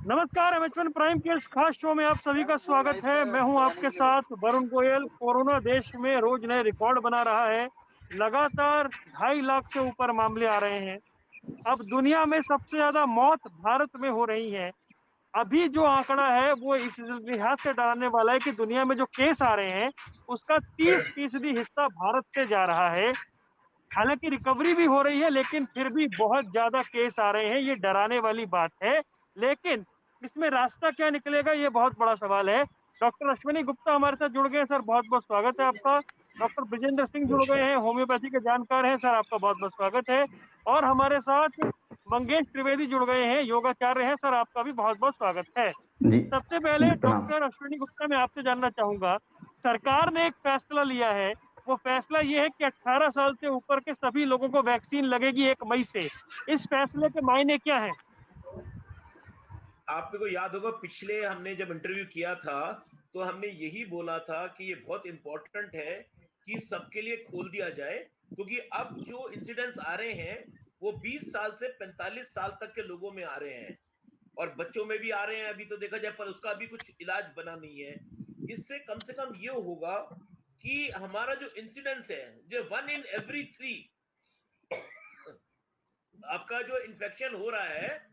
नमस्कार, एमएच1 प्राइम के इस खास शो में आप सभी का स्वागत है। मैं हूं आपके साथ वरुण गोयल। कोरोना देश में रोज नए रिकॉर्ड बना रहा है। लगातार 2.5 लाख से ऊपर मामले आ रहे हैं। अब दुनिया में सबसे ज्यादा मौत भारत में हो रही है। अभी जो आंकड़ा है वो इस लिहाज से डराने वाला है कि दुनिया में जो केस आ रहे हैं उसका 30% हिस्सा भारत से जा रहा है। हालांकि रिकवरी भी हो रही है, लेकिन फिर भी बहुत ज्यादा केस आ रहे हैं। ये डराने वाली बात है। लेकिन इसमें रास्ता क्या निकलेगा, ये बहुत बड़ा सवाल है। डॉक्टर अश्विनी गुप्ता हमारे साथ जुड़ गए हैं। सर, बहुत बहुत स्वागत है आपका। डॉक्टर ब्रिजेंद्र सिंह जुड़ गए हैं, होम्योपैथी के जानकार हैं। सर, आपका बहुत बहुत स्वागत है। और हमारे साथ मंगेश त्रिवेदी जुड़ गए हैं, योगाचार्य हैं। सर, आपका भी बहुत बहुत स्वागत है। जी सबसे पहले जी, प्रणाम। डॉक्टर अश्विनी गुप्ता, मैं आपसे जानना चाहूंगा, सरकार ने एक फैसला लिया है। वो फैसला ये है कि 18 साल से ऊपर के सभी लोगों को वैक्सीन लगेगी 1 मई से। इस फैसले के मायने क्या है? आप को याद होगा पिछले हमने जब इंटरव्यू किया था तो हमने यही बोला था कि ये बहुत इंपॉर्टेंट है कि सबके लिए खोल दिया जाए, क्योंकि अब जो इंसिडेंट्स आ रहे हैं वो 20 साल से 45 साल तक के लोगों में आ रहे हैं और बच्चों में भी आ रहे हैं अभी तो देखा जाए, पर उसका अभी कुछ इलाज बना नहीं है। इससे कम से कम ये होगा कि हमारा जो इंसिडेंस है, जो 1 in every 3 आपका जो इन्फेक्शन हो रहा है,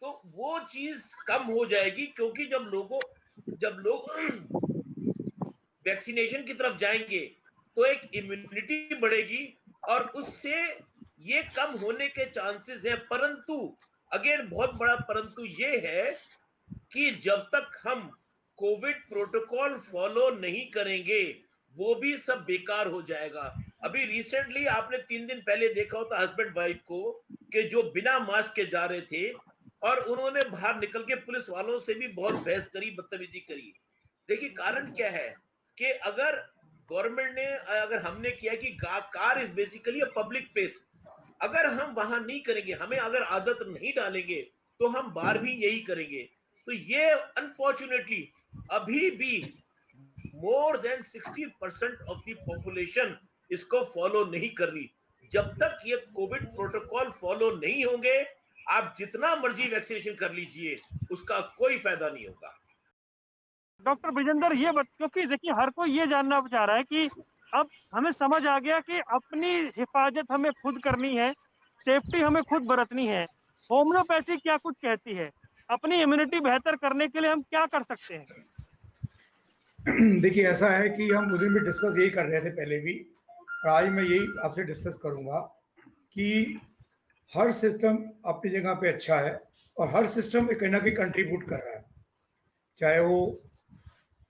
तो वो चीज कम हो जाएगी, क्योंकि जब लोग वैक्सीनेशन की तरफ जाएंगे तो एक इम्यूनिटी बढ़ेगी और उससे ये कम होने के चांसेस है। परंतु अगेन बहुत बड़ा परंतु ये है कि जब तक हम कोविड प्रोटोकॉल फॉलो नहीं करेंगे वो भी सब बेकार हो जाएगा। अभी रिसेंटली आपने 3 दिन पहले देखा होता हस्बैंड वाइफ को कि जो बिना मास्क के जा रहे थे और उन्होंने बाहर निकल के पुलिस वालों से भी बहुत बहस करी, बदतमीजी करी। देखिए कारण क्या है कि गवर्नमेंट ने अगर हमने किया कि car is basically a public place, अगर हम वहां नहीं करेंगे, हमें अगर आदत नहीं डालेंगे तो हम बाहर भी यही करेंगे। तो ये अनफॉर्चुनेटली अभी भी more than 60% of the population इसको फॉलो नहीं कर रही। जब तक ये कोविड प्रोटोकॉल फॉलो नहीं होंगे, आप जितना मर्जी वैक्सीनेशन कर लीजिए उसका कोई फायदा नहीं होगा। डॉक्टर ब्रिजेंद्र, क्योंकि देखिए, हर कोई ये जानना चाह रहा है कि अब हमें समझ आ गया कि अपनी हिफाजत हमें खुद करनी है, सेफ्टी हमें खुद बरतनी है। होम्योपैथी क्या कुछ कहती है? अपनी इम्यूनिटी बेहतर करने के लिए हम क्या कर सकते हैं? देखिए, ऐसा है कि हम उस दिन भी डिस्कस यही कर रहे थे पहले भी, और आज मैं यही आपसे डिस्कस करूंगा कि हर सिस्टम अपनी जगह पे अच्छा है और हर सिस्टम कहीं ना कहीं कंट्रीब्यूट कर रहा है। चाहे वो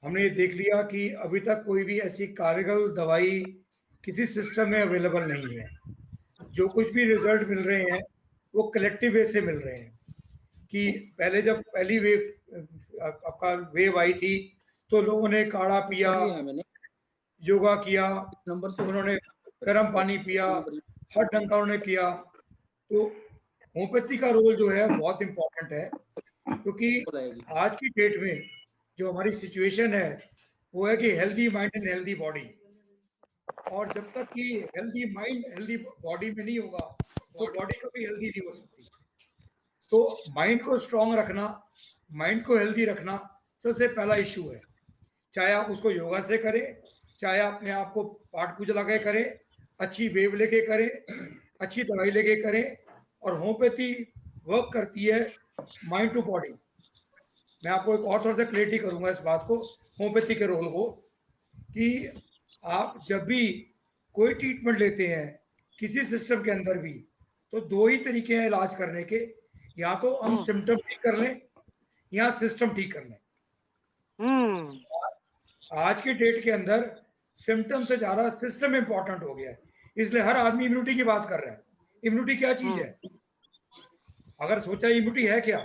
हमने ये देख लिया कि अभी तक कोई भी ऐसी कारगर दवाई किसी सिस्टम में अवेलेबल नहीं है। जो कुछ भी रिजल्ट मिल रहे हैं वो कलेक्टिव वे से मिल रहे हैं। कि पहले जब पहली वेव आपका वेव आई थी तो लोगों ने काढ़ा पिया, योगा किया, उन्होंने गर्म पानी पिया, हर ढंग का उन्होंने किया। तो होम्योपैथी का रोल जो है बहुत इंपॉर्टेंट है, क्योंकि आज की डेट में जो हमारी सिचुएशन है वो है कि healthy mind and healthy body. और जब तक कि हेल्दी माइंड हेल्दी बॉडी में नहीं होगा तो बॉडी कभी हेल्दी नहीं हो सकती। तो माइंड को स्ट्रांग रखना, माइंड को हेल्दी रखना सबसे पहला इश्यू है। चाहे आप उसको योगा से करें, चाहे अपने आप को पाठ पूजा लगा के करें, अच्छी वेव लेके करें, अच्छी दवाई लेके करें। और होम्योपैथी वर्क करती है माइंड टू बॉडी। मैं आपको एक और थोड़ा सा क्लियरिटी करूंगा इस बात को, होम्योपैथी के रोल को, कि आप जब भी कोई ट्रीटमेंट लेते हैं किसी सिस्टम के अंदर भी, तो दो ही तरीके हैं इलाज करने के। या तो हम सिम्टम ठीक कर लें या सिस्टम ठीक कर लें। आज की डेट के अंदर सिम्टम से ज्यादा सिस्टम इंपॉर्टेंट हो गया है, इसलिए हर आदमी इम्यूनिटी की बात कर रहा है। इम्यूनिटी क्या चीज है? अगर सोचा इम्यूनिटी है क्या,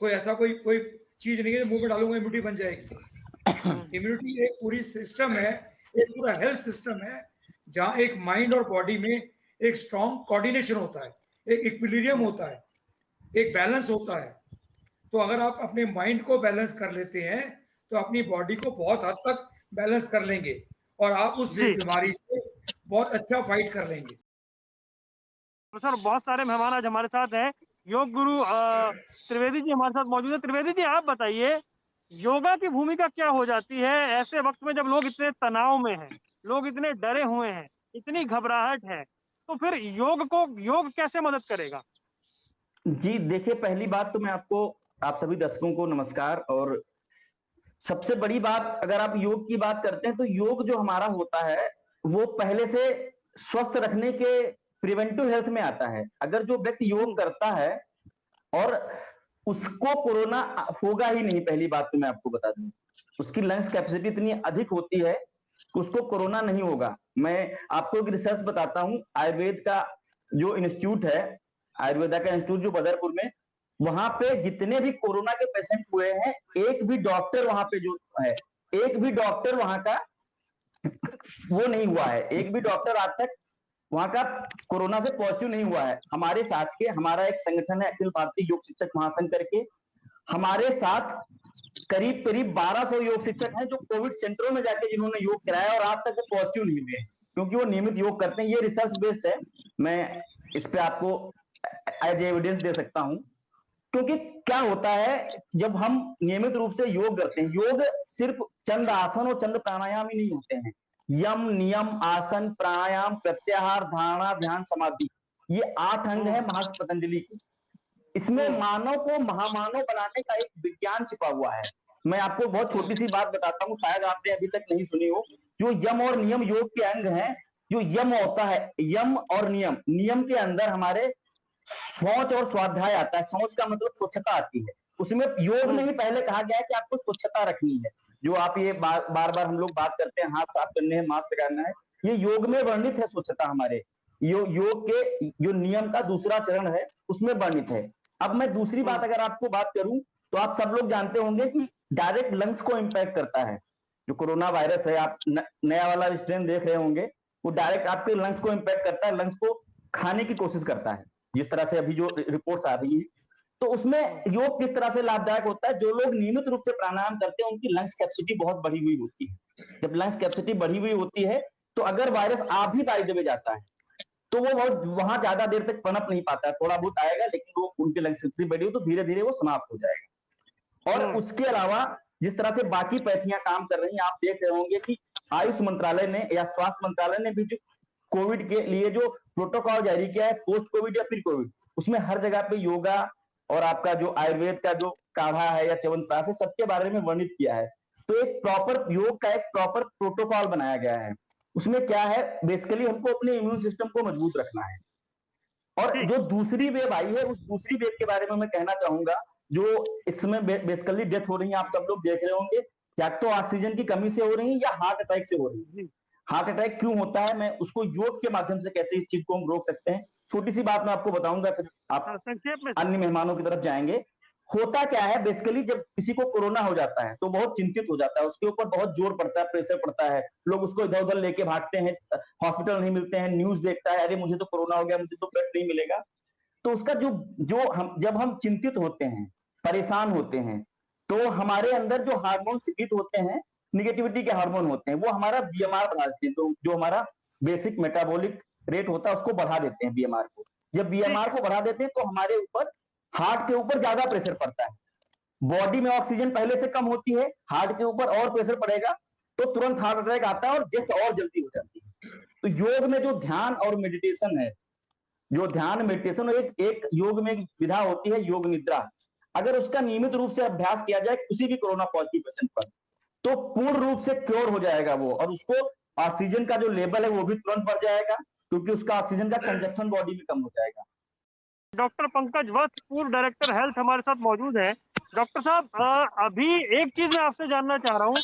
कोई ऐसा कोई चीज नहीं है मुंह में डालूंगा इम्यूनिटी बन जाएगी। इम्यूनिटी एक पूरी सिस्टम है, एक पूरा हेल्थ सिस्टम है, जहां एक माइंड और बॉडी में एक स्ट्रॉन्ग कोऑर्डिनेशन होता है, एक इक्विलिब्रियम होता है, एक बैलेंस होता है। तो अगर आप अपने माइंड को बैलेंस कर लेते हैं तो अपनी बॉडी को बहुत हद तक बैलेंस कर लेंगे और आप उस बीमारी से बहुत अच्छा फाइट कर लेंगे। तो सर, बहुत सारे मेहमान आज हमारे साथ हैं। योग गुरु त्रिवेदी जी हमारे साथ मौजूद है। त्रिवेदी जी, आप बताइए, योगा की भूमिका क्या हो जाती है ऐसे वक्त में जब लोग इतने तनाव में हैं, लोग इतने डरे हुए हैं, इतनी घबराहट है, तो फिर योग कैसे मदद करेगा? जी देखिए, पहली बात तो मैं आपको, आप सभी दर्शकों को नमस्कार। और सबसे बड़ी बात, अगर आप योग की बात करते हैं तो योग जो हमारा होता है वो पहले से स्वस्थ रखने के प्रिवेंटिव हेल्थ में आता है। अगर जो व्यक्ति योग करता है और उसको कोरोना होगा ही नहीं, पहली बात तो मैं आपको बता दूं, उसकी लंग्स कैपेसिटी इतनी अधिक होती है कि उसको कोरोना नहीं होगा। मैं आपको एक रिसर्च बताता हूं, आयुर्वेद का जो इंस्टीट्यूट है, आयुर्वेदा का इंस्टीट्यूट जो बदरपुर में, वहां पे जितने भी कोरोना के पेशेंट हुए हैं, एक भी डॉक्टर वहां पे जो है, एक भी डॉक्टर वहां का वो नहीं हुआ है, एक भी डॉक्टर आज तक वहां का कोरोना से पॉजिटिव नहीं हुआ है। हमारे साथ के, हमारा एक संगठन है अखिल भारतीय योग शिक्षक महासंघ करके, हमारे साथ करीब करीब 1200 योग शिक्षक हैं जो कोविड सेंटरों में जाके जिन्होंने योग कराया और आज तक वो पॉजिटिव नहीं हुए, क्योंकि वो नियमित योग करते हैं। ये रिसर्च बेस्ड है, मैं इस पे आपको एज एविडेंस दे सकता हूं। क्योंकि क्या होता है, जब हम नियमित रूप से योग करते हैं, योग सिर्फ चंद आसन और चंद प्राणायाम ही नहीं होते हैं। यम, नियम, आसन, प्राणायाम, प्रत्याहार, धारणा, ध्यान, समाधि, ये 8 अंग है महर्षि पतंजलि के। इसमें मानव को महामानव बनाने का एक विज्ञान छिपा हुआ है। मैं आपको बहुत छोटी सी बात बताता हूं, शायद आपने अभी तक नहीं सुनी हो। जो यम और नियम योग के अंग हैं, जो यम होता है, यम और नियम, नियम के अंदर हमारे शौच और स्वाध्याय आता है। शौच का मतलब स्वच्छता आती है, उसमें योग में ही पहले कहा गया है कि आपको स्वच्छता रखनी है। जो आप ये बार बार हम लोग बात करते हैं, हाथ साफ करने हैं, मास्क लगाना है, ये योग में वर्णित है स्वच्छता हमारे। योग के जो नियम का दूसरा चरण है उसमें वर्णित है। अब मैं दूसरी बात अगर आपको बात करूं, तो आप सब लोग जानते होंगे कि डायरेक्ट लंग्स को इंपैक्ट करता है। जो कोरोना वायरस है, आप नया वाला स्ट्रेन देख रहे होंगे, वो डायरेक्ट आपके लंग्स को इंपैक्ट करता है, लंग्स को खाने की कोशिश करता है, जिस तरह से अभी जो रिपोर्ट्स आ रही है। तो उसमें योग किस तरह से लाभदायक होता है, जो लोग नियमित रूप से प्राणायाम करते हैं उनकी लंग्स कैपेसिटी बहुत बढ़ी हुई होती है। जब लंग्स कैपेसिटी बढ़ी हुई होती है तो अगर वायरस आ भी बाय द वे जाता है तो वो बहुत वहां ज्यादा देर तक पनप नहीं पाता है, थोड़ा बहुत आएगा, लेकिन वो उनकी लंग्स कैपेसिटी बढ़ी हो तो धीरे धीरे वो समाप्त हो जाएगा। और उसके अलावा जिस तरह से बाकी पैथियां काम कर रही हैं, आप देख रहे होंगे कि आयुष मंत्रालय ने या स्वास्थ्य मंत्रालय ने भी जो कोविड के लिए जो प्रोटोकॉल जारी किया है, पोस्ट कोविड या प्री कोविड, उसमें हर जगह पे योगा और आपका जो आयुर्वेद का जो काढ़ा है या च्यवनप्राश है, सबके बारे में वर्णित किया है। तो एक प्रॉपर योग का एक प्रॉपर प्रोटोकॉल बनाया गया है। उसमें क्या है, बेसिकली हमको अपने इम्यून सिस्टम को मजबूत रखना है। और जो दूसरी वेव आई है, उस दूसरी वेव के बारे में मैं कहना चाहूंगा, जो इसमें बेसिकली डेथ हो रही है, आप सब लोग देख रहे होंगे, या तो ऑक्सीजन की कमी से हो रही है या हार्ट अटैक से हो रही है। हार्ट अटैक क्यों होता है, मैं उसको योग के माध्यम से कैसे इस चीज को हम रोक सकते हैं, छोटी सी बात मैं आपको बताऊंगा, फिर आप अन्य मेहमानों की तरफ जाएंगे। होता क्या है, बेसिकली जब किसी को कोरोना हो जाता है तो बहुत चिंतित हो जाता है, उसके ऊपर बहुत जोर पड़ता है, प्रेशर पड़ता है, लोग उसको इधर उधर लेके भागते हैं, हॉस्पिटल नहीं मिलते हैं, न्यूज देखता है, अरे मुझे तो कोरोना हो गया, मुझे तो बेड नहीं मिलेगा। तो उसका जब हम चिंतित होते हैं, परेशान होते हैं, तो हमारे अंदर जो हार्मोन सिक्रीट होते हैं, निगेटिविटी के हार्मोन होते हैं, वो हमारा बीएमआर बढ़ा देते हैं। तो जो हमारा बेसिक मेटाबॉलिक रेट होता है उसको बढ़ा देते हैं, बीएमआर को। जब बीएमआर को बढ़ा देते हैं तो हमारे ऊपर, हार्ट के ऊपर ज्यादा प्रेशर पड़ता है। बॉडी में ऑक्सीजन पहले से कम होती है, हार्ट के ऊपर और प्रेशर पड़ेगा तो तुरंत हार्ट अटैक आता है और डेथ और जल्दी हो जाती है। तो योग में जो ध्यान और मेडिटेशन है, जो ध्यान मेडिटेशन, एक योग में एक विधा होती है योग निद्रा। अगर उसका नियमित रूप से अभ्यास किया जाए किसी भी कोरोना पॉजिटिव पेशेंट पर, तो पूर्ण रूप से क्योर हो जाएगा वो, और उसको ऑक्सीजन का जो लेवल है वो भी तुरंत बढ़ जाएगा, क्योंकि उसका ऑक्सीजन का कंजप्शन बॉडी में कम हो जाएगा। डॉक्टर पंकज वत्स, पूर्व डायरेक्टर हेल्थ, हमारे साथ मौजूद हैं। डॉक्टर साहब, अभी एक चीज मैं आपसे जानना चाह रहा हूँ,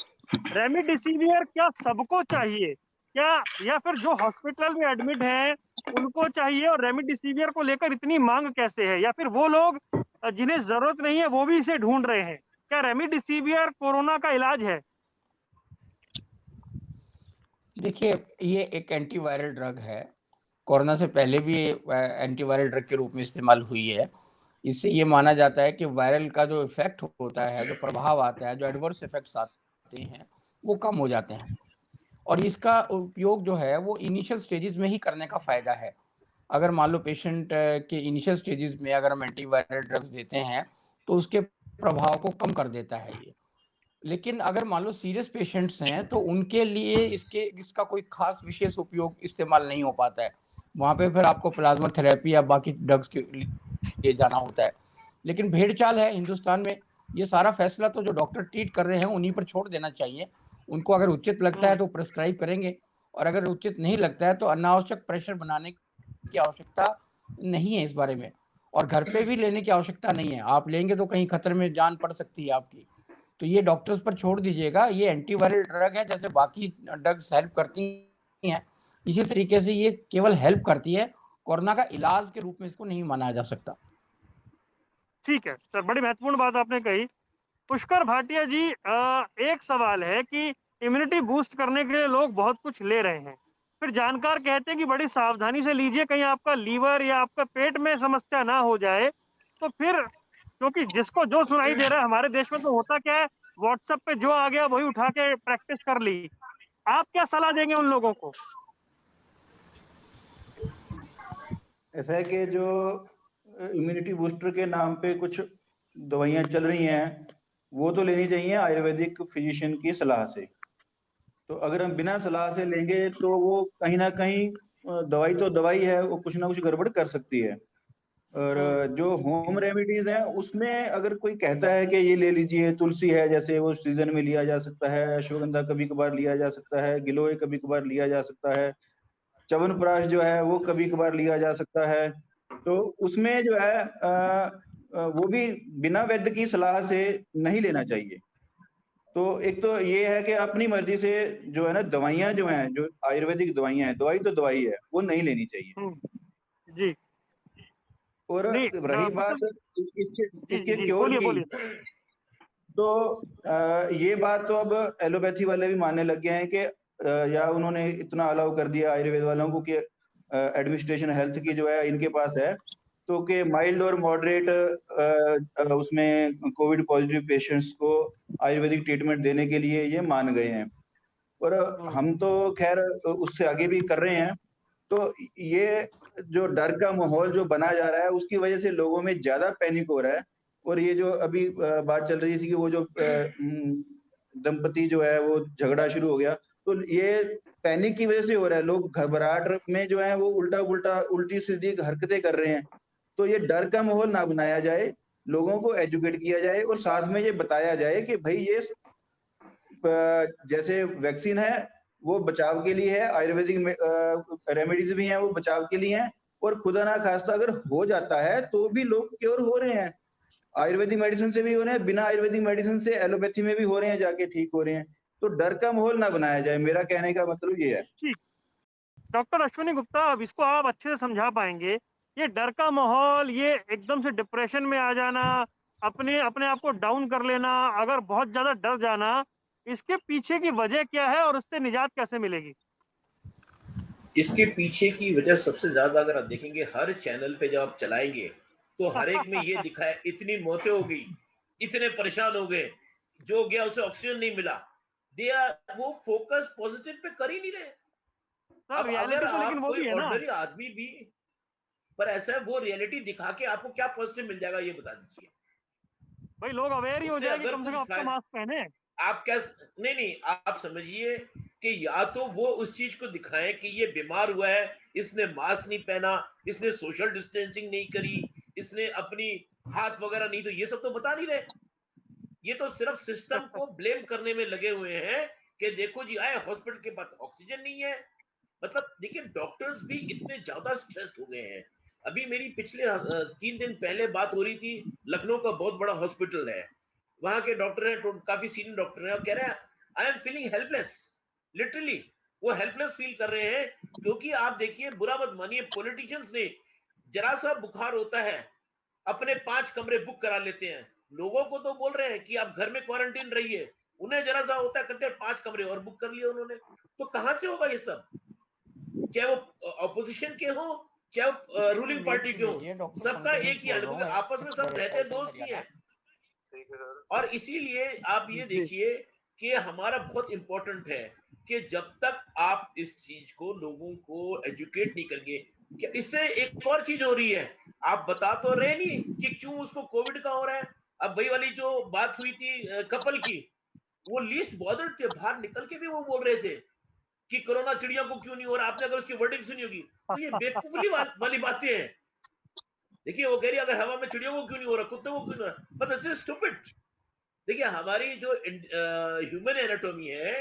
रेमडेसिवियर क्या सबको चाहिए क्या, या फिर जो हॉस्पिटल में एडमिट हैं उनको चाहिए, और रेमडेसिवियर को लेकर इतनी मांग कैसे है, या फिर वो लोग जिन्हें जरूरत नहीं है वो भी इसे ढूंढ रहे हैं? क्या रेमडेसिवियर कोरोना का इलाज है? देखिए, ये एक एंटीवायरल ड्रग है, कोरोना से पहले भी एंटीवायरल ड्रग के रूप में इस्तेमाल हुई है। इससे ये माना जाता है कि वायरल का जो इफेक्ट होता है, जो प्रभाव आता है, जो एडवर्स इफेक्ट्स आते हैं, वो कम हो जाते हैं। और इसका उपयोग जो है वो इनिशियल स्टेजेस में ही करने का फायदा है। अगर मान लो पेशेंट के इनिशियल स्टेजेस में अगर हम एंटीवायरल ड्रग्स देते हैं तो उसके प्रभाव को कम कर देता है ये। लेकिन अगर मान लो सीरियस पेशेंट्स हैं तो उनके लिए इसका कोई खास विशेष उपयोग इस्तेमाल नहीं हो पाता है। वहाँ पे फिर आपको प्लाज्मा थेरेपी या बाकी ड्रग्स के लिए जाना होता है। लेकिन भेड़ चाल है हिंदुस्तान में, ये सारा फैसला तो जो डॉक्टर ट्रीट कर रहे हैं उन्हीं पर छोड़ देना चाहिए। उनको अगर उचित लगता है तो प्रेस्क्राइब करेंगे, और अगर उचित नहीं लगता है तो अनावश्यक प्रेशर बनाने की आवश्यकता नहीं है इस बारे में। और घर पे भी लेने की आवश्यकता नहीं है, आप लेंगे तो कहीं खतरे में जान पड़ सकती है आपकी। तो ये डॉक्टर्स पर छोड़ दीजिएगा। ये एंटीवायरल ड्रग है, जैसे बाकी ड्रग्स हेल्प करती हैं इसी तरीके से ये केवल हेल्प करती है, कोरोना का इलाज के रूप में इसको नहीं माना जा सकता। ठीक है सर, बड़ी महत्वपूर्ण बात आपने कही। पुष्कर भाटिया जी, एक सवाल है कि इम्यूनिटी बूस्ट करने के लिए लोग बहुत कुछ ले रहे हैं, फिर जानकार कहते हैं कि बड़ी सावधानी से लीजिए, कहीं आपका लीवर या आपका पेट में समस्या ना हो जाए। तो फिर क्योंकि जिसको जो सुनाई दे रहा है, हमारे देश में तो होता क्या है, व्हाट्सएप पे जो आ गया वही उठा के प्रैक्टिस कर ली। आप क्या सलाह देंगे उन लोगों को? ऐसा है कि जो इम्यूनिटी बूस्टर के नाम पे कुछ दवाइयाँ चल रही हैं वो तो लेनी चाहिए आयुर्वेदिक फिजिशियन की सलाह से। तो अगर हम बिना सलाह से लेंगे तो वो कहीं ना कहीं दवाई तो दवाई है, वो कुछ ना कुछ गड़बड़ कर सकती है। और जो होम रेमेडीज हैं उसमें अगर कोई कहता है कि ये ले लीजिए, तुलसी है जैसे वो सीजन में लिया जा सकता है, अश्वगंधा कभी कभार लिया जा सकता है, गिलोय कभी कभार लिया जा सकता है, च्यवनप्राश जो है वो कभी कभार लिया जा सकता है। तो उसमें जो है वो भी बिना वैद्य की सलाह से नहीं लेना चाहिए। तो एक तो ये है कि अपनी मर्जी से जो है ना दवाइयाँ जो हैं, जो आयुर्वेदिक दवाइयाँ हैं, दवाई तो दवाई है, वो नहीं लेनी चाहिए। जी और नहीं, रही बात मतलब इसके जी क्योर बोलिए की, बोलिए। तो ये बात तो अब एलोपैथी वाले भी मानने लग गए हैं कि या उन्होंने इतना अलाउ कर दिया आयुर्वेद वालों को कि एडमिनिस्ट्रेशन हेल्थ की जो है इनके पास है, तो कि माइल्ड और मॉडरेट उसमें कोविड पॉजिटिव पेशेंट्स को आयुर्वेदिक ट्रीटमेंट देने के लिए ये मान गए हैं। और हम तो खैर उससे आगे भी कर रहे हैं। तो ये जो डर का माहौल जो बना जा रहा है उसकी वजह से लोगों में ज्यादा पैनिक हो रहा है। और ये जो अभी बात चल रही थी कि वो जो दंपति जो है वो झगड़ा शुरू हो गया, तो ये पैनिक की वजह से हो रहा है। लोग घबराहट में जो है वो उल्टी सीधी हरकतें कर रहे हैं। तो ये डर का माहौल ना बनाया जाए, लोगों को एजुकेट किया जाए और साथ में ये बताया जाए कि भाई ये जैसे वैक्सीन है वो बचाव के लिए है, आयुर्वेदिक रेमेडीज भी हैं वो बचाव के लिए हैं, और खुदा ना खास्ता अगर हो जाता है तो भी लोग क्योर हो रहे हैं। आयुर्वेदिक मेडिसिन से भी हो रहे हैं, बिना आयुर्वेदिक मेडिसिन से एलोपैथी में भी हो रहे हैं, जाके ठीक हो रहे हैं। तो डर का माहौल ना बनाया जाए, मेरा कहने का मतलब ये है। ठीक, डॉक्टर अश्विनी गुप्ता, अब इसको आप अच्छे से समझा पाएंगे? ये डर का माहौल, ये एकदम से डिप्रेशन में आ जाना, अपने अपने आप को डाउन कर लेना, अगर बहुत ज्यादा डर जाना, इसके पीछे की वजह क्या है और उससे निजात कैसे मिलेगी? इसके पीछे की वजह सबसे ज्यादा अगर आप देखेंगे, हर चैनल पे जब आप चलाएंगे तो हर एक में ये दिखा है इतनी मौतें हो गई, इतने परेशान हो गए, जो गया उसे ऑक्सीजन नहीं मिला। दे आर वो फोकस पॉजिटिव पे कर ही नहीं रहे। सर अब अगर रियलिटी तो लेकिन आप वो कोई भी है ना। ऑर्डिनरी आदमी भी, पर ऐसा है वो रियलिटी दिखा के आपको क्या पॉजिटिव मिल जाएगा ये बता दीजिए। भाई लोग अवेयर ही हो उससे जाए कि अगर कम से कुछ कम अपना मास्क पहने। आप क्या, नहीं आप समझिए कि या तो वो उस चीज को दिखाएं कि ये बीमार हुआ है, इसने मास्क नहीं पहना, इसने सोशल डिस्टेंसिंग नहीं करी, इसने अपनी हाथ वगैरह नहीं, तो ये सब तो बता नहीं रहे। ये तो सिर्फ सिस्टम को ब्लेम करने में लगे हुए हैं कि देखो जी आए हॉस्पिटल के पास ऑक्सीजन नहीं है। मतलब देखिए डॉक्टर्स भी इतने ज्यादा स्ट्रेस्ड हो गए हैं। अभी मेरी पिछले 3 दिन पहले बात हो रही थी, लखनऊ का बहुत बड़ा हॉस्पिटल है, वहां के डॉक्टर हैं, काफी सीनियर डॉक्टर हैं, और कह रहे हैं I am feeling helpless. Literally वो हेल्पलेस फील कर रहे हैं, क्योंकि आप देखिए, बुरा मत मानिए, पॉलिटिशियंस ने जरा सा बुखार होता है अपने 5 कमरे बुक करा लेते हैं। लोगों को तो बोल रहे हैं कि आप घर में क्वारंटीन रहिए, उन्हें जरा सा होता है करते 5 कमरे और बुक कर लिए उन्होंने। तो कहां से होगा ये सब, चाहे वो ऑपोजिशन के हो चाहे वो रूलिंग पार्टी के हो, सबका एक ही हाल है, क्योंकि आपस में सब रहते दोस्त ही हैं। और इसीलिए आप ये देखिए कि हमारा बहुत इंपॉर्टेंट है कि जब तक आप इस चीज को लोगों को एजुकेट नहीं करेंगे, क्या इससे एक और चीज हो रही है, आप बता तो रहे नहीं कि क्यों उसको कोविड का हो रहा है। अब वही वाली जो बात हुई थी कपल की, वो लीस्ट बॉदर्ड थे, बाहर निकल के भी वो बोल रहे थे कि कोरोना चिड़िया को क्यों नहीं हो रहा। आपने अगर उसकी वर्डिंग सुनी होगी तो ये बेवकूफी वाली बातें हैं। देखिए वो कह रही है अगर हवा में चिड़ियों को क्यों नहीं हो रहा, कुत्ते को क्यों नहीं हो रहा, मतलब स्टूपिड। देखिए हमारी जो ह्यूमन एनाटॉमी है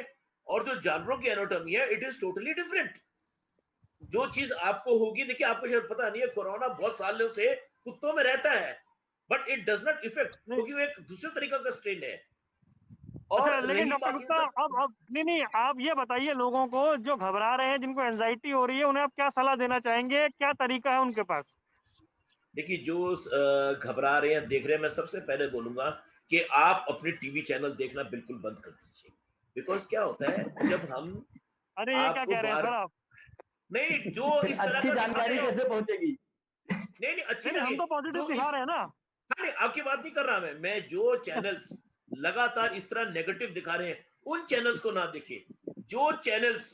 और जो जानवरों की एनाटॉमी है, इट इज टोटली डिफरेंट। जो चीज आपको होगी, देखिए आपको शायद पता नहीं है, कोरोना बहुत सालों से कुत्तों में रहता है, but it does not effect, क्योंकि वो एक दूसरे तरीका का स्ट्रेन है। और अच्छा, लेकिन रही डॉक्टर बात गुप्ता, अब नहीं, आप ये बताइए लोगों को जो घबरा रहे हैं, जिनको एंजाइटी हो रही है, उन्हें आप क्या सलाह देना चाहेंगे? क्या तरीका है उनके पास? देखिए जो घबरा रहे हैं, देख रहे हैं, मैं सबसे पहले बोलूंगा कि आप अपने टीवी चैनल देखना बिल्कुल बंद कर दीजिए। बिकॉज क्या होता है, जब हम अरे ये क्या आपको कह रहे हैं बाहर, सर आप? नहीं जो फिर इस तरह अच्छी का दिखाते जानकारी हैं, कैसे पहुंचेगी? नहीं अच्छी नहीं नहीं, हम नहीं, तो पॉजिटिव जो दिखा इस, रहे हैं ना। नहीं आपकी बात नहीं कर रहा मैं जो चैनल्स लगातार इस तरह नेगेटिव दिखा रहे हैं, उन चैनल्स को ना देखिए। जो चैनल्स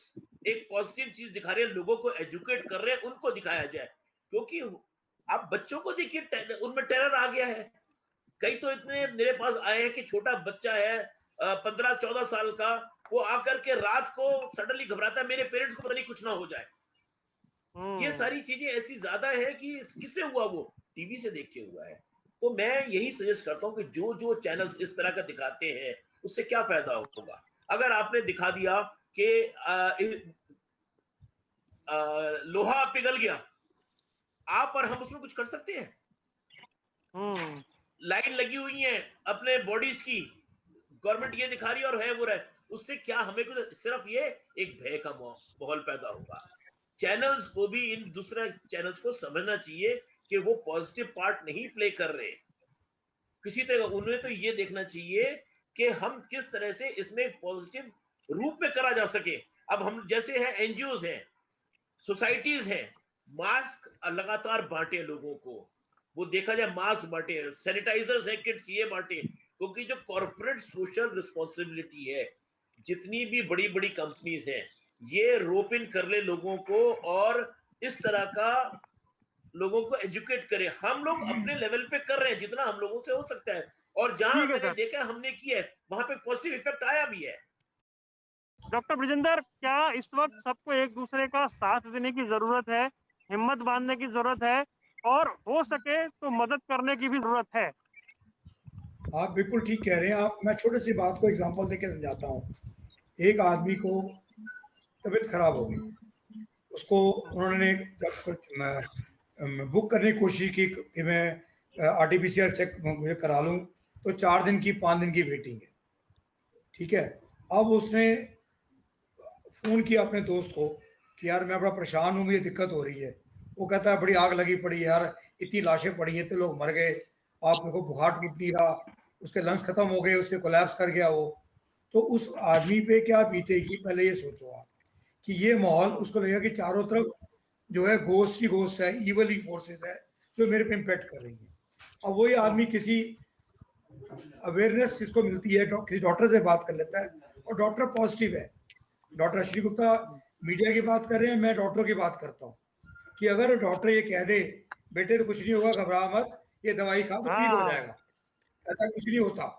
एक पॉजिटिव चीज दिखा रहे हैं, लोगों को एजुकेट कर रहे हैं, उनको दिखाया जाए। क्योंकि आप बच्चों को देखिए, उनमें टेरर आ गया है। कई तो इतने मेरे पास आए हैं कि छोटा बच्चा है 15-14 साल का, वो आकर के रात को सडनली घबराता है, मेरे पेरेंट्स को पता नहीं कुछ ना हो जाए। ये हम्म। सारी चीजें ऐसी ज्यादा है कि किससे हुआ, वो टीवी से देख के हुआ है। तो मैं यही सजेस्ट करता हूं कि जो जो चैनल्स इस तरह का दिखाते हैं, उससे क्या फायदा होगा। अगर आपने दिखा दिया कि लोहा पिघल गया, आप और हम उसमें कुछ कर सकते हैं? हम्म। लाइन लगी हुई है अपने बॉडीज की, गवर्नमेंट ये दिखा रही है और है वो रहा, उससे क्या हमें कुछ, सिर्फ ये एक भय का माहौल पैदा होगा। चैनल्स को भी इन दूसरे चैनल्स को समझना चाहिए कि वो पॉजिटिव पार्ट नहीं प्ले कर रहे किसी तरह। उन्हें तो ये देखना चाहिए कि हम किस तरह से इसमें पॉजिटिव रूप में करा जा सके। अब हम जैसे हैं, एनजीओ हैं, सोसाइटीज हैं, मास्क लगातार बांटे लोगों को, वो देखा जाए मास्क बांटे, सैनिटाइजर्स है, किट्स ये बांटे। क्योंकि जो कॉर्पोरेट सोशल रिस्पॉन्सिबिलिटी है, जितनी भी बड़ी बड़ी कंपनीज हैं, ये रोप इन कर ले लोगों को और इस तरह का लोगों को एजुकेट करे। हम लोग अपने लेवल पे कर रहे हैं जितना हम लोगों से हो सकता है, और जहां ठीक है मैंने सर। देखा हमने किया है, वहां पे पॉजिटिव इफेक्ट आया भी है। डॉक्टर ब्रिजेंदर, क्या इस वक्त सबको एक दूसरे का साथ देने की जरूरत है, हिम्मत बांधने की जरूरत है, और हो सके तो मदद करने की भी जरूरत है? आप बिल्कुल ठीक कह रहे हैं। आप, मैं छोटी सी बात को एग्जांपल देके समझाता हूँ। एक आदमी को तबीयत खराब हो गई, उसको उन्होंने बुक करने की कोशिश की कि मैं आरटीपीसीआर चेक मुझे करा लूँ, तो 4 दिन की 5 दिन की वेटिंग है। ठीक है। अब उसने फ़ोन किया अपने दोस्त को कि यार मैं बड़ा परेशान हूँ, मुझे दिक्कत हो रही है। वो कहता है बड़ी आग लगी पड़ी है यार, इतनी लाशें पड़ी हैं, इतने लोग मर गए, आप देखो बुखार टूट नहीं रहा, उसके लंग्स खत्म हो गए, उसके कोलैप्स कर गया वो। तो उस आदमी पे क्या बीतेगी, पहले ये सोचो आप कि ये माहौल, उसको लगेगा कि चारों तरफ जो है घोस्ट ही घोस्ट है, इवल ही फोर्सेस है जो मेरे पे इम्पेक्ट कर रही है। अब वही आदमी किसी अवेयरनेस जिसको मिलती है, किसी डॉक्टर से बात कर लेता है और डॉक्टर पॉजिटिव है। डॉक्टर अश्विनी गुप्ता मीडिया की बात कर रहे हैं, मैं डॉक्टरों की बात करता हूँ कि अगर डॉक्टर ये कह दे बेटे तो कुछ नहीं होगा, घबरा मत, ये दवाई खा तो ठीक हो हाँ। जाएगा, ऐसा कुछ नहीं होता।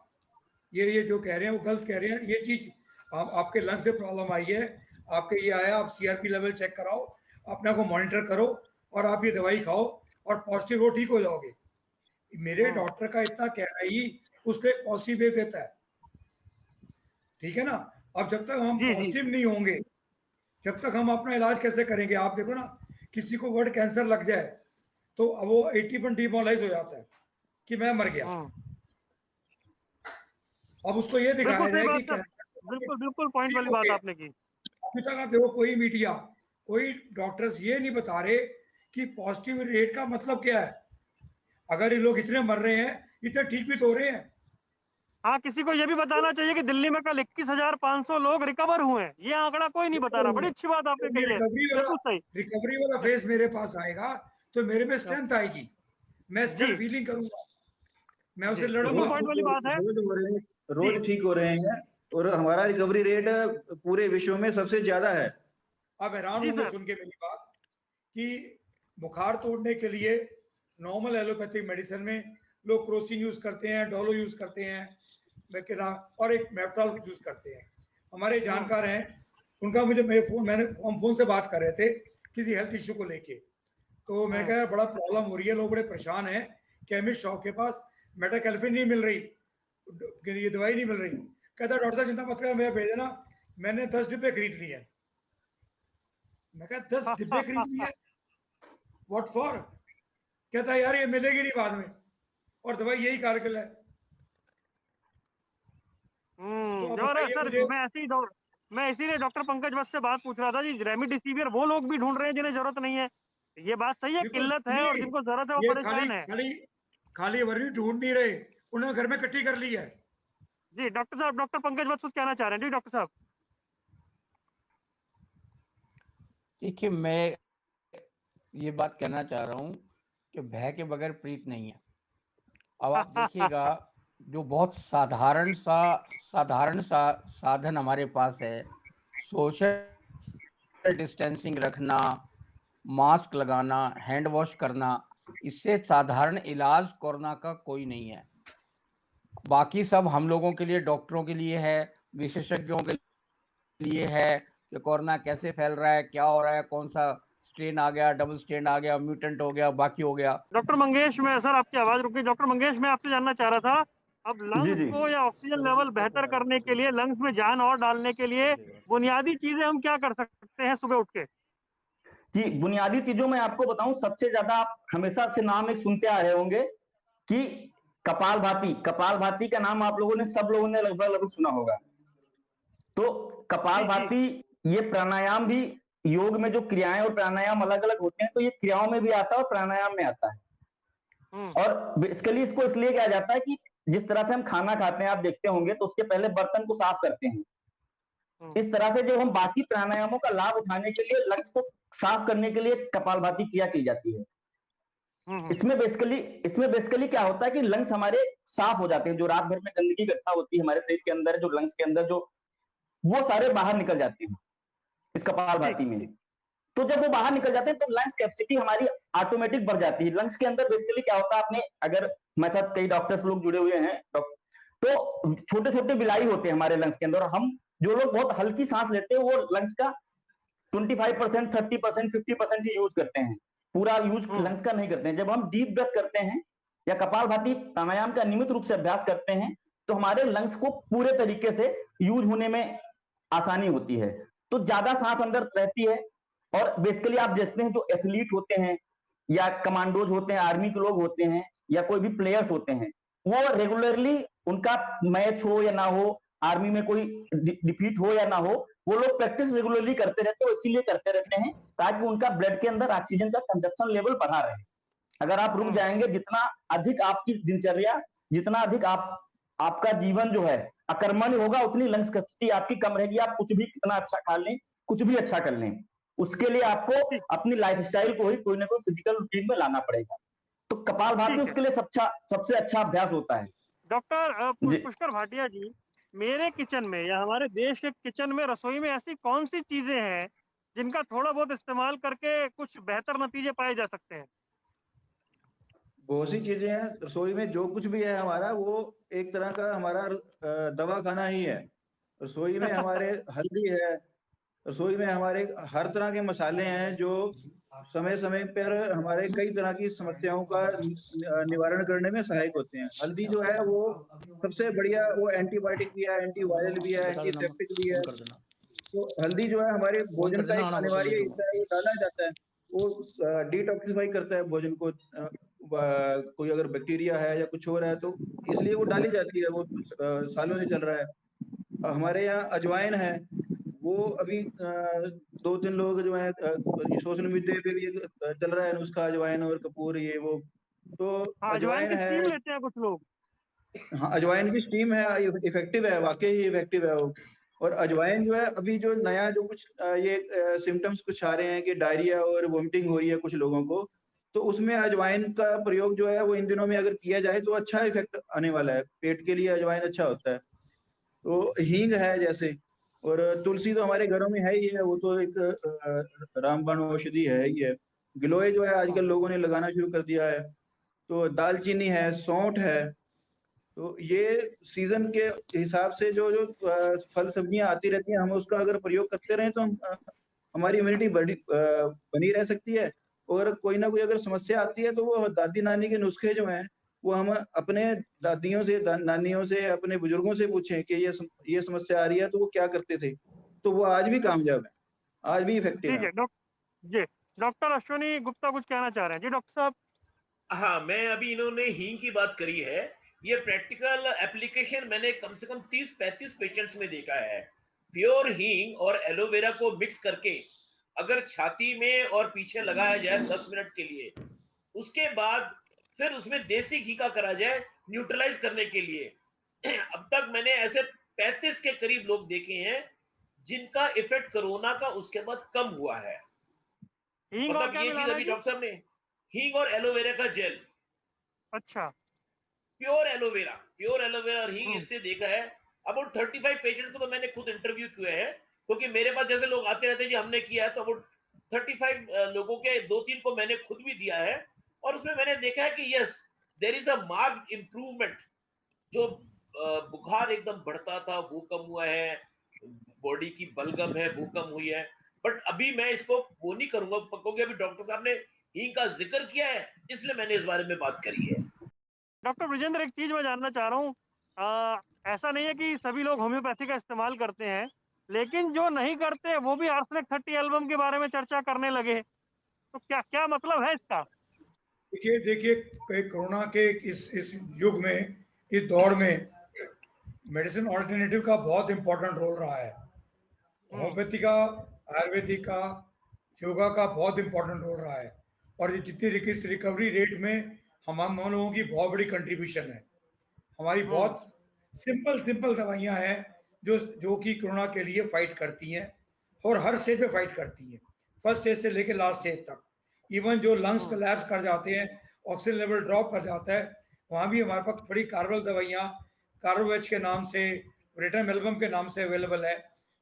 ये जो कह रहे हैं वो गलत कह रहे हैं। ये चीज आपके लंग से प्रॉब्लम आई है, आपके ये आया, आप सीआरपी लेवल चेक कराओ, अपने आप को मॉनिटर करो और आप ये दवाई खाओ और पॉजिटिव हो, ठीक हो जाओगे। मेरे डॉक्टर का इतना कहना ही उसको एक पॉजिटिव वे देता है। ठीक है ना। अब जब तक हम जी जी। पॉजिटिव नहीं होंगे, जब तक हम अपना इलाज कैसे करेंगे? आप देखो ना, किसी को वर्ड कैंसर लग जाए तो अब वो 80% डिमोलाइज हो जाता है कि मैं मर गया। अब उसको ये बिल्कुल दिखाया सही जाए कि बात सर, कैंसर बिल्कुल बिल्कुल पॉइंट ठीक वाली हो बात गया। आपने की। अभी तक आप देखो कोई मीडिया, कोई डॉक्टर्स ये नहीं बता रहे कि पॉजिटिव रेट का मतलब क्या है। अगर ये लोग इतने मर रहे हैं, इतने ठीक भी तो हो रहे हैं। हाँ, किसी को यह भी बताना चाहिए कि दिल्ली में कल 21,500 लोग रिकवर हुए हैं। ये आंकड़ा कोई नहीं बता रहा। बड़ी अच्छी बात आपने जब ये कही है, बिल्कुल सही। रिकवरी वाला फेज मेरे पास आएगा तो मेरे में स्ट्रेंथ आएगी, मैं जी सेल्फ हीलिंग करूंगा, मैं जी, उसे बिल्कुल लड़ूंगा। पॉइंट वाली बात है। रोज हो रहे हैं, जी। रोज ठीक हो रहे हैं, और हमारा रिकवरी रेट पूरे विश्व में सबसे ज्यादा है। आप हैरान जी होंगे सर। सुन के मेरी बात कि बुखार तोड़ने के लिए नॉर्मल एलोपैथिक मेडिसिन में लोग क्रोसिन यूज करते हैं, डोलो यूज करते हैं, और एक मेप्टॉल यूज करते हैं। हमारे जानकार हैं, उनका मैंने फोन से बात कर रहे थे किसी हेल्थ इश्यू को लेके, तो मैं कहा बड़ा प्रॉब्लम हो रही है, लोग बड़े परेशान हैं, केमिस्ट शॉप के पास मेटाकेल्फिन नहीं मिल रही, ये दवाई नहीं मिल रही। कहता डॉक्टर साहब चिंता मत कर, मैं भेज देना, मैंने 10 डिब्बे खरीद लिए हैं। मैं कहा 10 डिब्बे खरीद लिए, व्हाट फॉर? कहता यार ये मिलेगी नहीं बाद में, और दवाई यही कारगर है। तो सर मैं इसीलिए डॉक्टर पंकज वत्स से बात पूछ रहा था जी, रेमडेसिविर वो लोग भी ढूंढ रहे हैं जिन्हें जरूरत नहीं है। ये बात सही है, किल्लत है और जिनको जरूरत है वो परेशान है। खाली वर्मी ढूंढ नहीं रहे, उन्होंने घर में इकट्ठी कर ली है। जी डॉक्टर साहब, डॉक्टर पंकज वत्स कुछ कहना चाह रहे हैं। जी डॉक्टर साहब। देखिए, मैं ये बात कहना चाह रहा हूँ कि भय के बगैर प्रीत नहीं है। अब आप देखिएगा, जो बहुत साधारण सा साधन हमारे पास है, सोशल डिस्टेंसिंग रखना, मास्क लगाना, हैंड वॉश करना, इससे साधारण इलाज कोरोना का कोई नहीं है। बाकी सब हम लोगों के लिए, डॉक्टरों के लिए है, विशेषज्ञों के लिए है कि कोरोना कैसे फैल रहा है, क्या हो रहा है, कौन सा स्ट्रेन आ गया, डबल स्ट्रेन आ गया, म्यूटेंट हो गया, बाकी हो गया। डॉक्टर मंगेश, मैं सर आपकी आवाज रुक गई। डॉक्टर मंगेश, मैं आपसे जानना चाह रहा था, अब लंग्स को या ऑक्सीजन लेवल बेहतर करने के लिए, लंग्स में जान और डालने के लिए बुनियादी चीजें हम क्या कर सकते हैं सुबह उठ के? जी, बुनियादी चीजों में आपको बताऊं, सबसे ज्यादा आप हमेशा से नाम एक सुनते आ रहे होंगे कि कपालभाति का नाम आप लोगों ने, सब लोगों ने लगभग सुना होगा। तो कपालभाति, ये प्राणायाम भी, योग में जो क्रियाएं और प्राणायाम अलग अलग होते हैं, तो ये क्रियाओं में भी आता है और प्राणायाम में आता है। और बेसिकली इसको इसलिए किया जाता है कि जिस तरह से हम खाना खाते हैं, आप देखते होंगे, तो उसके पहले बर्तन को साफ करते हैं। इस तरह से जब हम बाकी प्राणायामों का लाभ उठाने के लिए लंग्स को साफ करने के लिए कपालभाति क्रिया की जाती है। इसमें बेसिकली क्या होता है कि लंग्स हमारे साफ हो जाते हैं, जो रात भर में गंदगी इकट्ठा होती है हमारे शरीर के अंदर, जो लंग्स के अंदर, जो वो सारे बाहर निकल जाते हैं इस कपालभाति में। तो जब वो बाहर निकल जाते हैं तो लंग्स कैपेसिटी हमारी ऑटोमेटिक बढ़ जाती है। लंग्स के अंदर बेसिकली क्या होता है, आपने, अगर हमारे साथ कई डॉक्टर्स लोग जुड़े हुए हैं, तो छोटे छोटे बिलाई होते हैं हमारे लंग्स के अंदर, और हम जो लोग बहुत हल्की सांस लेते हैं वो लंग्स का 25%, 30%, 50% ही यूज करते हैं, पूरा यूज लंग्स का नहीं करते हैं। जब हम डीप ब्रेथ करते हैं या कपालभाति प्राणायाम का नियमित रूप से अभ्यास करते हैं, तो हमारे लंग्स को पूरे तरीके से यूज होने में आसानी होती है, तो ज्यादा सांस अंदर रहती है। और बेसिकली आप देखते हैं जो एथलीट होते हैं या कमांडोज होते हैं, आर्मी के लोग होते हैं, या कोई भी प्लेयर्स होते हैं, वो रेगुलरली, उनका मैच हो या ना हो, आर्मी में कोई डिफीट हो या ना हो, वो लोग प्रैक्टिस रेगुलरली करते रहते हैं। इसीलिए करते रहते हैं ताकि उनका ब्लड के अंदर ऑक्सीजन का कंजप्शन लेवल बढ़ा रहे। अगर आप रुक जाएंगे, जितना अधिक आपकी दिनचर्या, जितना अधिक आपका जीवन जो है अकर्मण्य होगा, उतनी लंग्स कैपेसिटी आपकी कम रहेगी। आप कुछ भी कितना अच्छा खा लें, कुछ भी अच्छा कर लें, उसके लिए आपको अपनी लाइफस्टाइल को ही कोई ना कोई फिजिकल रूटीन में लाना पड़ेगा। तो कपालभाति उसके लिए सबसे अच्छा अभ्यास होता है। डॉक्टर पुष्कर भाटिया जी, मेरे किचन में या हमारे देश के किचन में, रसोई में ऐसी कौन सी चीजें हैं जिनका थोड़ा बहुत इस्तेमाल करके कुछ बेहतर नतीजे पाए जा सकते हैं? बहुत सी चीजें हैं रसोई में, जो कुछ भी है हमारा, वो एक तरह का हमारा दवा खाना ही है। रसोई में हमारे हल्दी है, रसोई में हमारे हर तरह के मसाले हैं जो समय समय पर हमारे कई तरह की समस्याओं का निवारण करने में सहायक होते हैं। हल्दी जो है वो सबसे बढ़िया, वो एंटीबायोटिक भी है, एंटीवायरल भी है, एंटीसेप्टिक भी है। तो हल्दी जो है हमारे भोजन का एक अनिवार्य हिस्सा है, वो डाला जाता है, वो डिटॉक्सिफाई करता है भोजन को। कोई अगर बैक्टीरिया है या कुछ हो रहा है तो इसलिए वो डाली जाती है, वो सालों से चल रहा है। हमारे यहाँ अजवाइन है, वो अभी 2-3 लोग जो है सोशल मीडिया पे भी चल रहा है नुस्खा, अजवाइन और कपूर, ये वो। तो अजवाइन है, स्टीम लेते हैं कुछ लोग। हाँ, अजवाइन की स्टीम है, इफेक्टिव है, वाकई ही इफेक्टिव है वो। और अजवाइन जो है, अभी जो नया जो कुछ ये सिम्टम्स कुछ आ रहे हैं कि डायरिया और वोमिटिंग हो रही है कुछ लोगों को, तो उसमें अजवाइन का प्रयोग जो है वो इन दिनों में अगर किया जाए तो अच्छा इफेक्ट आने वाला है। पेट के लिए अजवाइन अच्छा होता है। तो हींग है जैसे, और तुलसी तो हमारे घरों में है ही है, वो तो एक रामबाण औषधि है ही है। गिलोय जो है आजकल लोगों ने लगाना शुरू कर दिया है, तो दालचीनी है, सौंठ है, तो ये सीजन के हिसाब से जो जो फल सब्जियां आती रहती हैं, हम उसका अगर प्रयोग करते रहें तो हम हमारी इम्यूनिटी बनी रह सकती है। और कोई ना कोई अगर समस्या आती है तो वो दादी नानी के नुस्खे जो हैं वो हम अपने दादियों से नानियों से अपने बुजुर्गों से पूछें कि ये समस्या आ रही है तो वो क्या करते थे, तो वो आज भी कामयाब है, आज भी इफेक्टिव ठीक है। है जी, डॉक्टर अश्विनी गुप्ता कुछ कहना चाह रहे हैं जी डॉक्टर साहब। हाँ, मैं अभी इन्होंने हींग की बात करी है, ये प्रैक्टिकल एप्लीकेशन मैंने कम से कम 30-35 पेशेंट्स में देखा है। प्योर हींग और एलोवेरा को मिक्स करके अगर छाती में और पीछे लगाया जाए 10 मिनट के लिए, उसके बाद फिर उसमें देसी घी का करा जाए न्यूट्रलाइज करने के लिए। अब तक मैंने ऐसे 35 के करीब लोग देखे हैं जिनका इफेक्ट कोरोना का उसके बाद कम हुआ है। हींग और मतलब क्या ये चीज मिलाना है अभी जी? डॉक्टर साहब ने हींग और एलोवेरा का जेल, अच्छा। प्योर एलोवेरा और हींग, हम्म। इससे देखा है। अबाउट 35 पेशेंट्स को तो मैंने खुद इंटरव्यू किए हैं, क्योंकि मेरे पास जैसे लोग आते रहते हैं जी हमने किया है, तो अबाउट 35 लोगों के 2-3 को मैंने खुद भी दिया है, और उसमें मैंने देखा है कि yes there is a marked improvement. जो बुखार एकदम बढ़ता था वो कम हुआ है, बॉडी की बलगम है वो कम हुई है। बट अभी मैं इसको वो नहीं करूंगा क्योंकि अभी डॉक्टर साहब ने हींग का जिक्र किया है, इसलिए मैंने इस बारे में बात करी है। डॉक्टर ब्रिजेंद्र, एक चीज मैं जानना चाह रहा हूँ, ऐसा नहीं है कि सभी लोग होम्योपैथी का इस्तेमाल करते हैं, लेकिन जो नहीं करते वो भी आर्सेनिक 30 एल्बम के बारे में चर्चा करने लगे, तो क्या क्या मतलब है इसका? देखिए देखिए, कोरोना के इस युग में, इस दौर में मेडिसिन ऑल्टरनेटिव का बहुत इंपॉर्टेंट रोल रहा है। होम्योपैथी का, आयुर्वेदिक का, योगा का बहुत इंपॉर्टेंट रोल रहा है। और ये जितनी रिकवरी रेट में हम लोगों की बहुत बड़ी कंट्रीब्यूशन है। हमारी बहुत सिंपल सिंपल दवाइयां हैं जो जो कि कोरोना के लिए फाइट करती हैं, और हर स्टेज पे फाइट करती हैं, फर्स्ट स्टेज से लेकर लास्ट स्टेज तक। इवन जो लंग्स कोलैप्स कर जाते हैं, ऑक्सीजन लेवल ड्रॉप कर जाता है, वहाँ भी हमारे पास बड़ी कार्बल दवाइयाँ कार्बोवेच के नाम से, रेटामेल्बम के नाम से अवेलेबल है,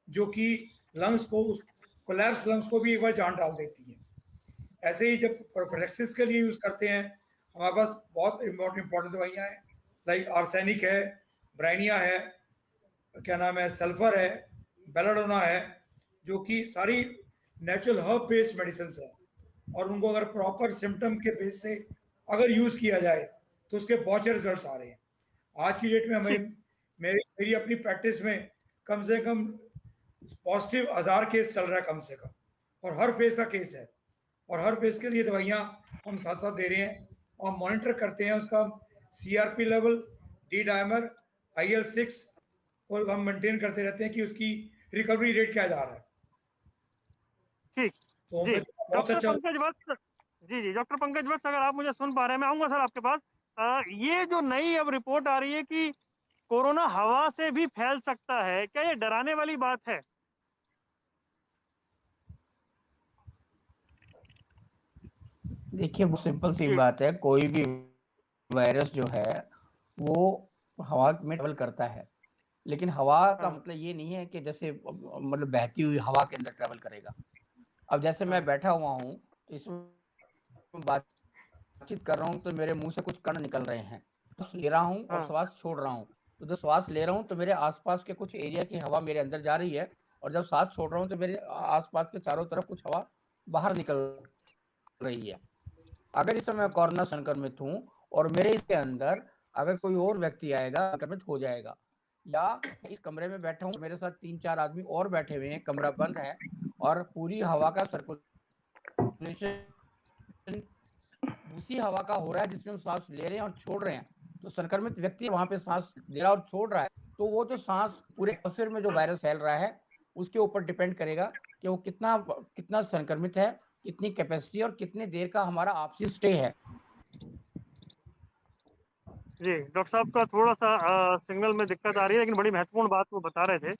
जो कि लंग्स को, कोलैप्स लंग्स को भी एक बार जान डाल देती है। ऐसे ही जब प्रोफिलैक्सिस के लिए यूज करते हैं, हमारे पास बहुत इंपॉर्टेंट दवाइयाँ हैं, लाइक आर्सेनिक है, ब्राइनिया है, क्या नाम है, सल्फर है, बेलाडोना है, जो कि सारी नेचुरल हर्ब बेस्ड मेडिसिन है। और उनको अगर प्रॉपर सिम्टम के बेस से अगर यूज किया जाए तो उसके बहुत अच्छे रिजल्ट आ रहे हैं। आज की डेट में हमें, मेरी अपनी प्रैक्टिस में कम से कम पॉजिटिव 1000 केस चल रहा है कम से कम, और हर फेज का केस है, और हर फेज के लिए दवाइयाँ हम साथ साथ दे रहे हैं, और मॉनिटर करते हैं उसका CRP level, D dimer, IL-6, और हम मेंटेन करते रहते हैं कि उसकी रिकवरी रेट क्या जा रहा है। ठीक तो जी। बहुत डॉक्टर अच्छा। पंकज वत्स, जी डॉक्टर पंकज वत्स, अगर आप मुझे सुन पा रहे हैं, मैं आऊंगा सर आपके पास। ये जो नई अब रिपोर्ट आ रही है कि कोरोना हवा से भी फैल सकता है, क्या ये डराने वाली बात है? देखिए वो सिंपल सी जी। बात है, कोई भी वायरस जो है वो हवा में ट्रेवल करता है, लेकिन हवा का मतलब ये नहीं है कि जैसे मतलब बहती हुई हवा के अंदर ट्रेवल करेगा। अब जैसे मैं बैठा हुआ हूँ तो इसमें बातचीत कर रहा हूँ तो मेरे मुंह से कुछ कण निकल रहे हैं, श्वास ले रहा हूँ और श्वास छोड़ रहा हूँ, तो जब श्वास ले रहा हूँ तो मेरे आसपास के कुछ एरिया की हवा मेरे अंदर जा रही है, और जब सांस छोड़ रहा हूँ तो मेरे आसपास के चारों तरफ कुछ हवा बाहर निकल रही है। अगर इस समय कोरोना संक्रमित हूँ और मेरे इसके अंदर अगर कोई और व्यक्ति आएगा संक्रमित हो जाएगा, या इस कमरे में बैठा हूँ मेरे साथ 3-4 आदमी और बैठे हुए हैं, कमरा बंद है और पूरी हवा का सर्कुलेशन उसी हवा का हो रहा है जिसमें हम सांस ले रहे हैं और छोड़ रहे हैं, तो संक्रमित व्यक्ति वहां पे सांस ले रहा है और छोड़ रहा है, तो वो जो सांस पूरे एटमॉस्फेयर में जो वायरस फैल रहा है उसके ऊपर डिपेंड करेगा कि वो कितना संक्रमित है, कितनी कैपेसिटी और कितने देर का हमारा आपसी स्टे है। जी डॉक्टर साहब का थोड़ा सा सिग्नल में दिक्कत आ रही है, लेकिन बड़ी महत्वपूर्ण बात वो बता रहे थे।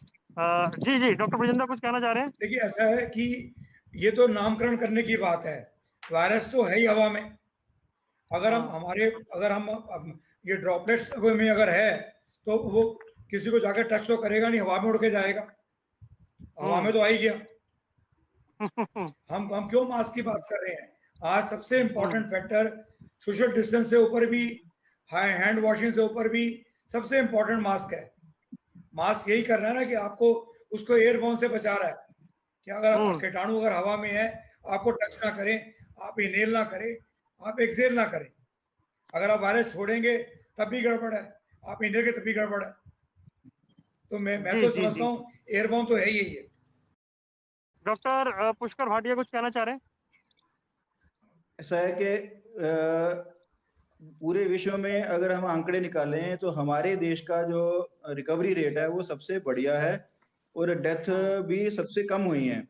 जी जी डॉक्टर ब्रिजेंद्र कुछ कहना चाह रहे हैं? देखिए ऐसा है कि ये तो नामकरण करने की बात है, वायरस तो है ही हवा में। अगर हम ये ड्रॉपलेट्स में अगर है तो वो किसी को जाकर टच तो करेगा नहीं, हवा में उड़ के जाएगा, हवा में तो आ ही गया। हम क्यों मास्क की बात कर रहे हैं? आज सबसे इंपॉर्टेंट फैक्टर सोशल डिस्टेंस से ऊपर भी, हैंड वॉशिंग से ऊपर भी सबसे इंपॉर्टेंट मास्क है। मास्क यही कर रहा है ना कि आपको उसको एयरबोर्न से बचा रहा है कि अगर आप कीटाणु अगर हवा में है आपको टच ना करें, आप इनहेल ना करें, आप एक्सहेल ना करें। अगर आप वायरस छोड़ेंगे तब भी गड़बड़ है, आप इनहेल के तब भी गड़बड़ है। तो मैं तो समझता हूँ एयरबोर्न तो है ही है। डॉक्टर पुष्कर भाटिया कुछ कहना चाह रहे हैं? ऐसा है कि पूरे विश्व में अगर हम आंकड़े निकालें तो हमारे देश का जो रिकवरी रेट है वो सबसे बढ़िया है और डेथ भी सबसे कम हुई है।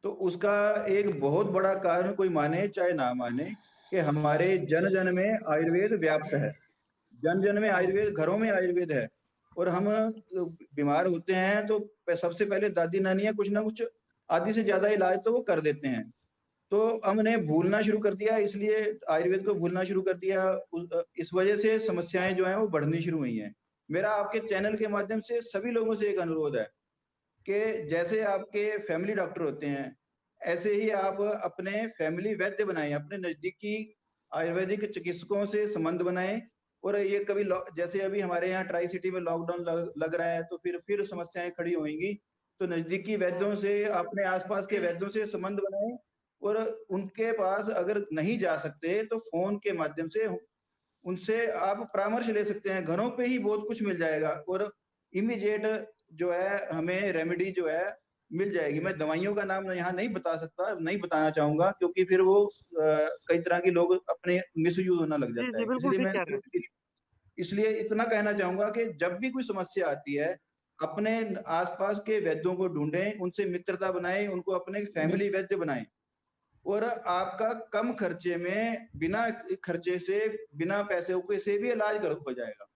तो उसका एक बहुत बड़ा कारण कोई माने चाहे ना माने कि हमारे जन जन में आयुर्वेद व्याप्त है। जन जन में आयुर्वेद, घरों में आयुर्वेद है। और हम बीमार होते हैं तो सबसे पहले दादी नानियां कुछ ना कुछ आधी से ज्यादा इलाज तो वो कर देते हैं। तो हमने भूलना शुरू कर दिया, इसलिए आयुर्वेद को भूलना शुरू कर दिया। इस वजह से समस्याएं जो हैं वो बढ़नी शुरू हुई हैं। मेरा आपके चैनल के माध्यम से सभी लोगों से एक अनुरोध है कि जैसे आपके फैमिली डॉक्टर होते हैं ऐसे ही आप अपने फैमिली वैद्य बनाएं, अपने नजदीकी आयुर्वेदिक चिकित्सकों से संबंध बनाएं। और ये कभी जैसे अभी हमारे यहाँ ट्राई सिटी में लॉकडाउन लग रहा है तो फिर समस्याएं खड़ी होंगी। तो नजदीकी वैद्यों से, अपने आसपास के वैद्यों से संबंध बनाएं और उनके पास अगर नहीं जा सकते तो फोन के माध्यम से उनसे आप परामर्श ले सकते हैं। घरों पे ही बहुत कुछ मिल जाएगा और इमीडिएट जो है हमें रेमेडी जो है मिल जाएगी। मैं दवाइयों का नाम यहाँ नहीं बता सकता, नहीं बताना चाहूंगा क्योंकि फिर वो कई तरह के लोग अपने मिसयूज होना लग जाता है। बिल्कुल ठीक कह रहे हैं। इसलिए इतना कहना चाहूंगा कि जब भी कोई समस्या आती है अपने आसपास के वैद्यों को ढूंढें, उनसे मित्रता बनाएं, उनको अपने फैमिली वैद्य बनाएं और आपका कम खर्चे में, बिना खर्चे से, बिना पैसे के से भी इलाज हो जाएगा।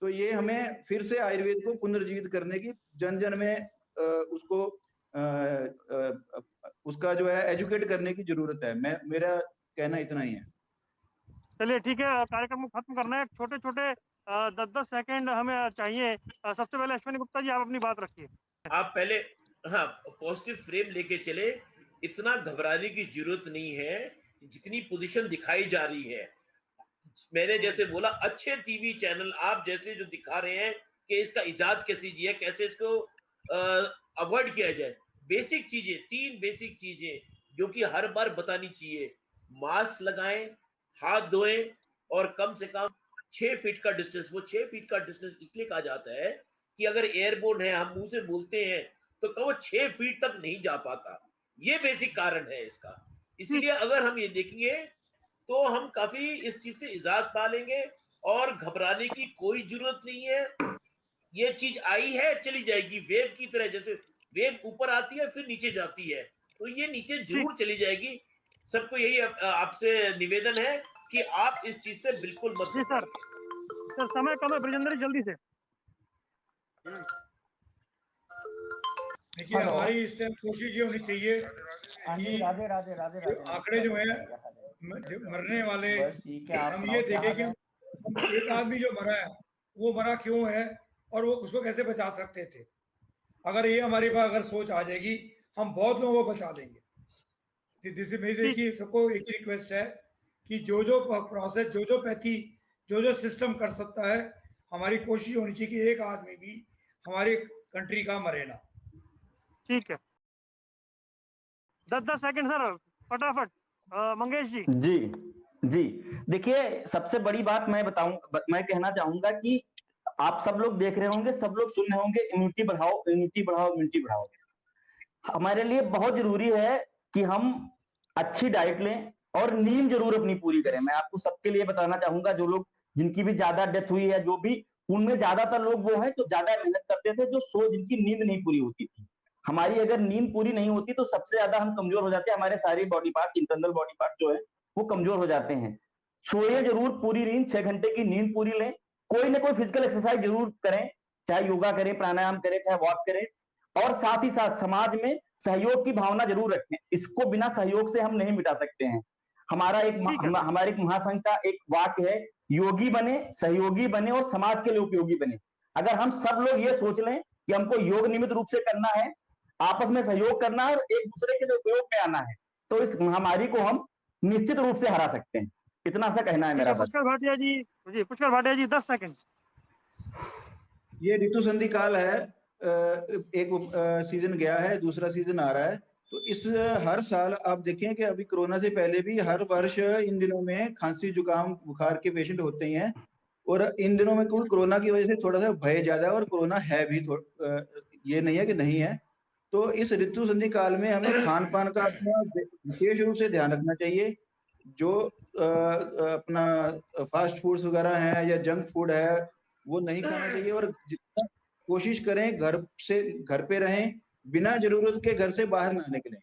तो ये हमें फिर से आयुर्वेद को पुनर्जीवित करने की, जन जन में उसको उसका जो है एजुकेट करने की जरूरत है। मेरा कहना इतना ही है। चलिए ठीक है, कार्यक्रम को खत्म करना है। छोटे छोटे 10-10 सेकंड हमें चाहिए। सबसे पहले अश्विनी गुप्ता जी, आप अपनी बात रखिए। आप पहले पॉजिटिव फ्रेम लेके चले। इतना घबराने की जरूरत नहीं है जितनी पोजीशन दिखाई जा रही है। मैंने जैसे बोला, अच्छे टीवी चैनल आप जैसे जो दिखा रहे हैं कि इसका इजाद कैसे किया, कैसे इसको अवॉइड किया जाए। बेसिक चीजें, 3 बेसिक चीजें जो कि हर बार बतानी चाहिए। मास्क लगाएं, हाथ धोएं और कम से कम 6 फीट का डिस्टेंस। वो 6 फीट का डिस्टेंस इसलिए कहा जाता है कि अगर एयरबोर्न है, हम मुंह से बोलते हैं तो वो 6 फीट तक नहीं जा पाता। ये बेसिक कारण है इसका। इसलिए अगर हम ये देखेंगे तो हम काफी इस चीज से इजाद पा लेंगे और घबराने की कोई जरूरत नहीं है। ये चीज आई है, चली जाएगी, वेव की तरह। जैसे वेव ऊपर आती है फिर नीचे जाती है, तो ये नीचे जरूर चली जाएगी। सबको यही आपसे निवेदन है कि आप इस चीज से बिल्कुल मत सर, समय कम है, ब्रजेंद्र जल्दी से। देखिए हमारी इस टाइम कोशिश ये होनी चाहिए कि राधे राधे राधे राधे आंकड़े जो है मरने वाले, हम ये देखें कि एक आदमी जो मरा है वो मरा क्यों है और वो उसको कैसे बचा सकते थे। अगर ये हमारे पास अगर सोच आ जाएगी हम बहुत लोगों को बचा देंगे। जैसे मेरी देखिए सबको एक ही रिक्वेस्ट है कि जो प्रोसेस, जो पैथी, जो सिस्टम कर सकता है, हमारी कोशिश होनी चाहिए कि एक आदमी भी हमारी कंट्री का मरे ना। ठीक है, 10-10 सेकंड सर, फटाफट। मंगेश जी। जी जी, देखिए सबसे बड़ी बात मैं कहना चाहूंगा कि आप सब लोग देख रहे होंगे, सब लोग सुन रहे होंगे, इम्यूनिटी बढ़ाओ, इम्यूनिटी बढ़ाओ, इम्यूनिटी बढ़ाओ। हमारे लिए बहुत जरूरी है कि हम अच्छी डाइट लें और नींद जरूर अपनी पूरी करें। मैं आपको सबके लिए बताना चाहूंगा, जो लोग, जिनकी भी ज्यादा डेथ हुई है, जो भी, उनमें ज्यादातर लोग वो हैं जो ज्यादा मेहनत करते थे, जो जिनकी नींद नहीं पूरी होती थी। हमारी अगर नींद पूरी नहीं होती तो सबसे ज्यादा हम कमजोर हो जाते हैं। हमारे सारे body part, internal body part जो है वो कमजोर हो जाते हैं। सोइए जरूर, पूरी नींद, 6 घंटे की नींद पूरी लें। कोई ना कोई फिजिकल एक्सरसाइज जरूर करें, चाहे योगा करें, प्राणायाम करें, चाहे वॉक करें। और साथ ही साथ समाज में सहयोग की भावना जरूर रखें। इसको बिना सहयोग से हम नहीं मिटा सकते हैं। हमारे एक महासंघ का एक वाक्य है, योगी बने, सहयोगी बने और समाज के लिए उपयोगी बने। अगर हम सब लोग ये सोच लें कि हमको योग नियमित रूप से करना है, आपस में सहयोग करना है और एक दूसरे के लिए उपयोग में आना है, तो इस महामारी को हम निश्चित रूप से हरा सकते हैं। इतना सा कहना है ठीक मेरा है बस। पुष्कर भाटिया जी पुष्कर भाटिया जी 10 सेकंड। ये ऋतु संधि काल है, एक सीजन गया है, दूसरा सीजन आ रहा है। तो इस हर साल आप देखें कि अभी कोरोना से पहले भी हर वर्ष इन दिनों में खांसी जुकाम बुखार के पेशेंट होते ही हैं, और इन दिनों में क्योंकि कोरोना की वजह से थोड़ा सा भय ज्यादा है, और कोरोना है भी ये नहीं है कि नहीं है। तो इस ऋतु संधि काल में हमें खान पान का अपना विशेष रूप से ध्यान रखना चाहिए। जो अपना फास्ट फूड्स वगैरह है या जंक फूड है वो नहीं खाना चाहिए, और जितना कोशिश करें घर पे रहें, बिना जरूरत के घर से बाहर ना निकलें,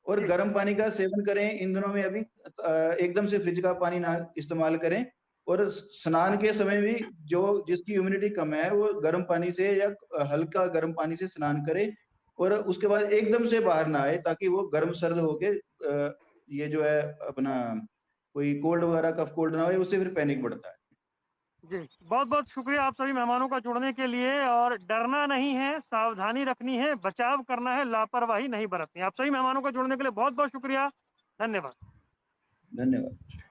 और गर्म पानी का सेवन करें। इन दिनों में अभी एकदम से फ्रिज का पानी ना इस्तेमाल करें, और स्नान के समय भी जो जिसकी ह्यूमिडिटी कम है वो गर्म पानी से या हल्का गर्म पानी से स्नान करे, और उसके बाद एकदम से बाहर ना आए, ताकि वो गर्म सर्द होके ये जो है अपना कोई कोल्ड वगैरह कफ कोल्ड ना हो, उससे फिर पैनिक बढ़ता है। जी बहुत बहुत शुक्रिया आप सभी मेहमानों का जुड़ने के लिए। और डरना नहीं है, सावधानी रखनी है, बचाव करना है, लापरवाही नहीं बरतनी। आप सभी मेहमानों का जुड़ने के लिए बहुत बहुत शुक्रिया, धन्यवाद। धन्यवाद।